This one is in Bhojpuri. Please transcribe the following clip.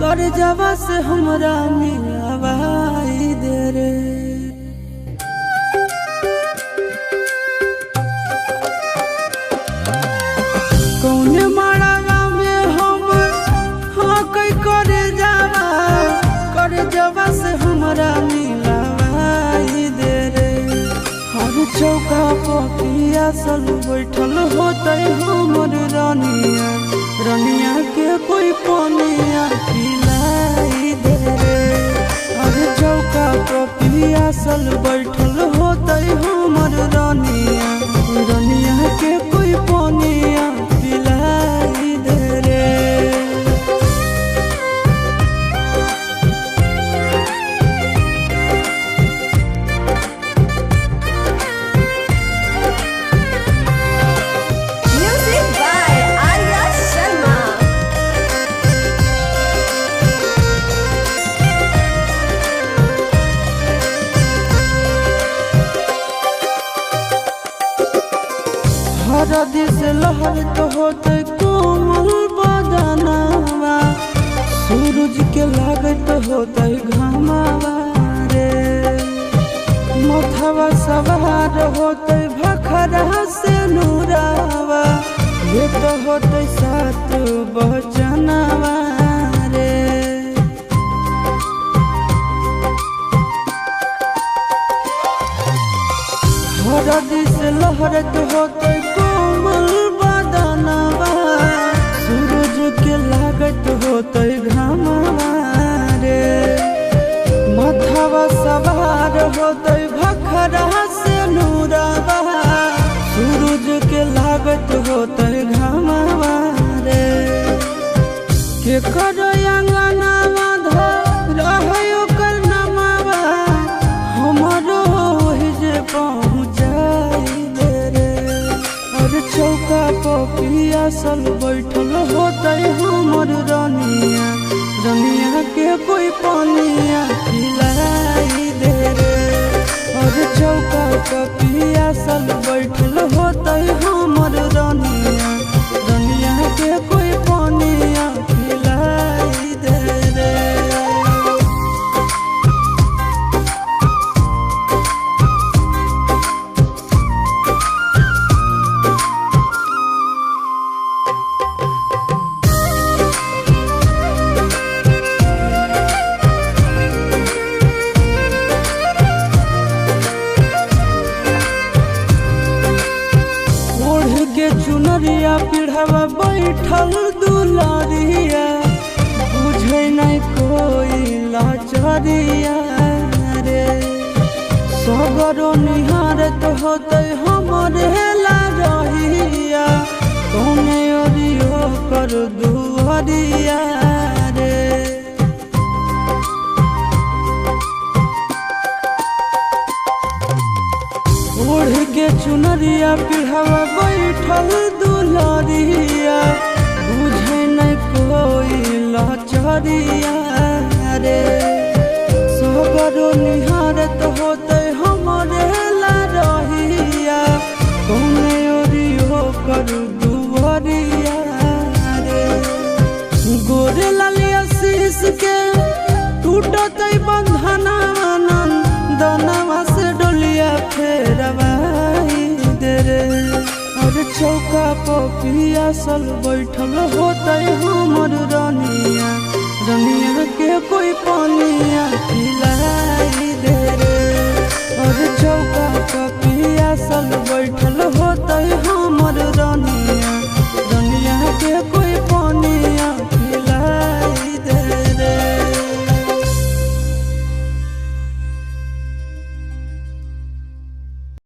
कर जावा से हमरा मिलावाई दे रे। कौने माड़ावा में हम हाँ कई कर जावा से हमरा मिलावाई दे रे। हर चौका पपिया सल बैठल होते हमर रानिया, रानिया के कोई पनिया पिलाई दे रे। हर चौका पपिया सल बैठल होते हमर रानिया, रानिया के कोई पनिया पिलाई दे रे। हर दिस लहर तो होते कोमल बदनावा, सूरज के लागत होते घामावा रे। मथवा सवार होते भखरा से नूरावा, ये तो होते सात बचनावा रे। हर दिस लहरत होते कोमल बदनावा, सूरज के लागत होते घामावा रे। मथवा सवार होते भखरा से नूरावा, सूरज के लागत होते घामावा रे। के कर अंगनावा रहो कर नमावा, हमरो जे पहुँचाई दे रे। और चौका पपिया सल बैठल होते हमर रानिया, रानिया के कोई पनिया पिलाई दे रे। और चौका पपिया सल बैठल होते हमर रानिया, रानिया के कोई पनिया पिलाई दे रे। चुनरिया पिढ़ावा बैठल दुलारिया, बुझे नहीं कोई लाचारिया रे। सगरो निहारत होते हमरे ला रहिया, कौने ओरियो कर दुआरिया रे। ओढ़ के चुनरिया पिढ़ावा बैठल दुलारिया, बुझे नहीं कोई लाचारिया रे। सगरो निहारत होते हमरे ला रहिया, कौने ओरियो कर दुआरिया रे। गोरे लालिया शीश के टूटत बंधनवा, दनवा से डोलिया फेरवाई दे रे। और चौका पपिया सल बैठल होते हमर रानिया, रानिया के कोई पनिया पिलाई